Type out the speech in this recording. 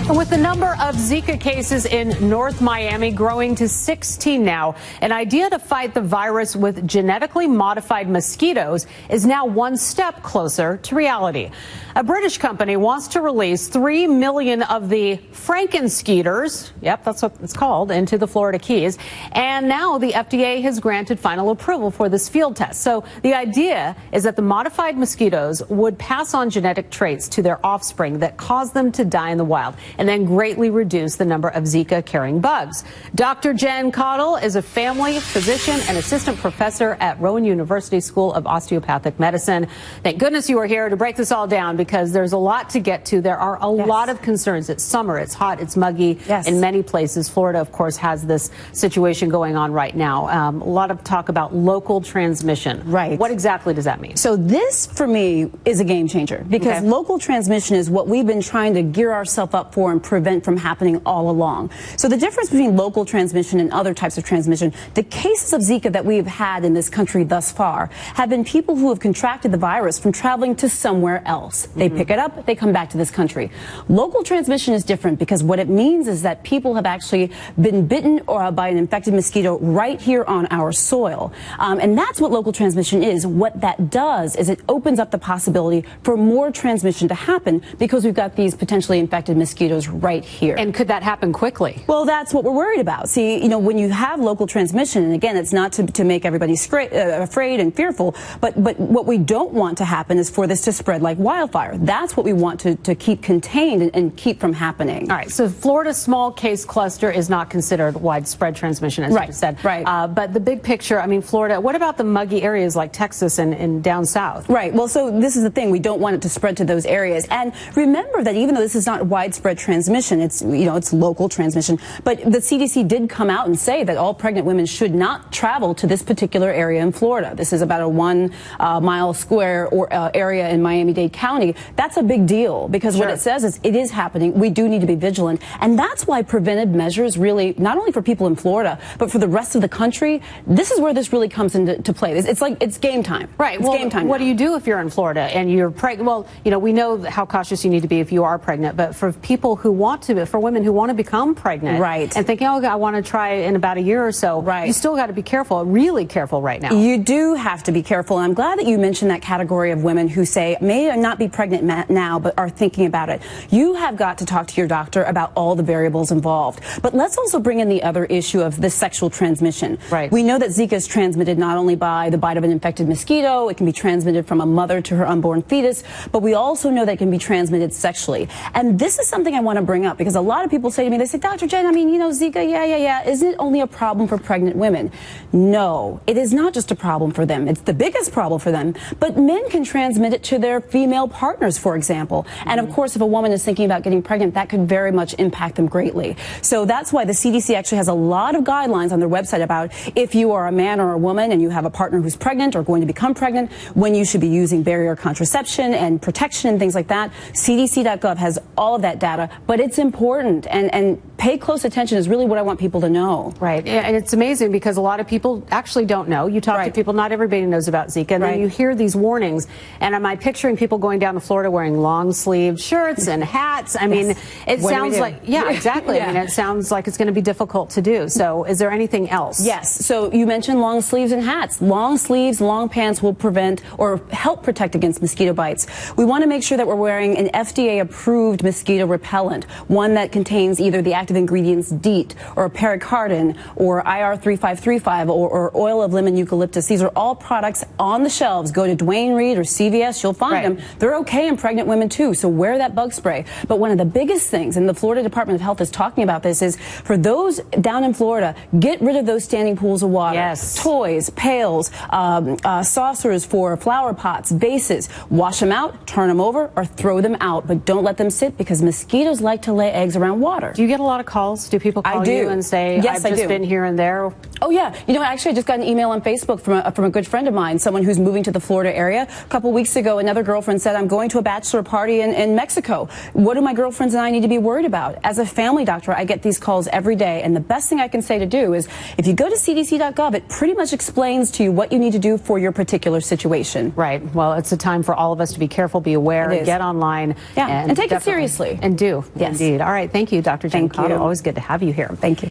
And with the number of Zika cases in North Miami growing to 16 now, an idea to fight the virus with genetically modified mosquitoes is now one step closer to reality. A British company wants to release 3 million of the Frankenskeeters, yep, that's what it's called, into the Florida Keys. And now the FDA has granted final approval for this field test. So the idea is that the modified mosquitoes would pass on genetic traits to their offspring that cause them to die in the wild, and then greatly reduce the number of Zika-carrying bugs. Dr. Jen Caudle is a family physician and assistant professor at Rowan University School of Osteopathic Medicine. Thank goodness you are here to break this all down, because there's a lot to get to. There are a lot of concerns. It's summer, it's hot, it's muggy in many places. Florida, of course, has this situation going on right now. A lot of talk about local transmission. Right. What exactly does that mean? So this, for me, is a game changer, because local transmission is what we've been trying to gear ourselves up for and prevent from happening all along. So the difference between local transmission and other types of transmission, the cases of Zika that we've had in this country thus far have been people who have contracted the virus from traveling to somewhere else. They pick it up, they come back to this country. Local transmission is different, because what it means is that people have actually been bitten by an infected mosquito right here on our soil. And that's what local transmission is. What that does is it opens up the possibility for more transmission to happen, because we've got these potentially infected mosquitoes right here. And could that happen quickly? Well, that's what we're worried about. See, you know, when you have local transmission, and again, it's not to make everybody afraid and fearful, but what we don't want to happen is for this to spread like wildfire. That's what we want to keep contained and keep from happening. All right, so Florida's small case cluster is not considered widespread transmission, as you said. Right. But the big picture, I mean, Florida, what about the muggy areas like Texas and down south? Right. Well, so this is the thing. We don't want it to spread to those areas. And remember that even though this is not widespread transmission, it's, you know, it's local transmission, but the CDC did come out and say that all pregnant women should not travel to this particular area in Florida. This is about a 1 mile square area in Miami-Dade County. That's a big deal, because what it says is it is happening. We do need to be vigilant. And that's why preventive measures really, not only for people in Florida, but for the rest of the country, this is where this really comes into play. It's like, it's game time. Right. It's game time what now. do you do if you're in Florida and you're pregnant? Well, you know, we know how cautious you need to be if you are pregnant, but for people who want to, for women who want to become pregnant and thinking, oh, I want to try in about a year or so, you still got to be careful, really careful right now. You do have to be careful. And I'm glad that you mentioned that category of women who say, may not be pregnant now, but are thinking about it. You have got to talk to your doctor about all the variables involved. But let's also bring in the other issue of the sexual transmission. Right. We know that Zika is transmitted not only by the bite of an infected mosquito, it can be transmitted from a mother to her unborn fetus, but we also know that it can be transmitted sexually. And this is something I want to bring up, because a lot of people say to me, they say, Dr. Jen, I mean, you know, Zika, yeah, isn't it only a problem for pregnant women? No, it is not just a problem for them. It's the biggest problem for them. But men can transmit it to their female partners, for example. And of course, if a woman is thinking about getting pregnant, that could very much impact them greatly. So that's why the CDC actually has a lot of guidelines on their website about if you are a man or a woman and you have a partner who's pregnant or going to become pregnant, when you should be using barrier contraception and protection and things like that. CDC.gov has all of that data, but it's important, and pay close attention is really what I want people to know. Right. And it's amazing, because a lot of people actually don't know. You talk to people, not everybody knows about Zika, and then you hear these warnings. And am I picturing people going down to Florida wearing long-sleeved shirts and hats? I mean, it sounds like, exactly. I mean, it sounds like it's going to be difficult to do. So is there anything else? Yes. So you mentioned long sleeves and hats. Long sleeves, long pants will prevent or help protect against mosquito bites. We want to make sure that we're wearing an FDA-approved mosquito repellent, one that contains either the active ingredients DEET or pericardin or IR3535 or oil of lemon eucalyptus. These are all products on the shelves. Go to Duane Reade or CVS, you'll find them. They're okay in pregnant women too, so wear that bug spray. But one of the biggest things, and the Florida Department of Health is talking about this, is for those down in Florida, get rid of those standing pools of water. Toys, pails, saucers for flower pots, vases. Wash them out, turn them over, or throw them out. But don't let them sit, because mosquitoes like to lay eggs around water. Do you get a lot lot of calls? Do people call you and say, yes, I've just been here and there? Oh, yeah. You know, actually, I just got an email on Facebook from a good friend of mine, someone who's moving to the Florida area. A couple weeks ago, another girlfriend said, I'm going to a bachelor party in Mexico. What do my girlfriends and I need to be worried about? As a family doctor, I get these calls every day, and the best thing I can say to do is, if you go to cdc.gov, it pretty much explains to you what you need to do for your particular situation. Right. Well, it's a time for all of us to be careful, be aware, get online. Yeah, and take it seriously. And do. Yes. Indeed. All right. Thank you, Dr. Jen Caudle. You. Always good to have you here. Thank you.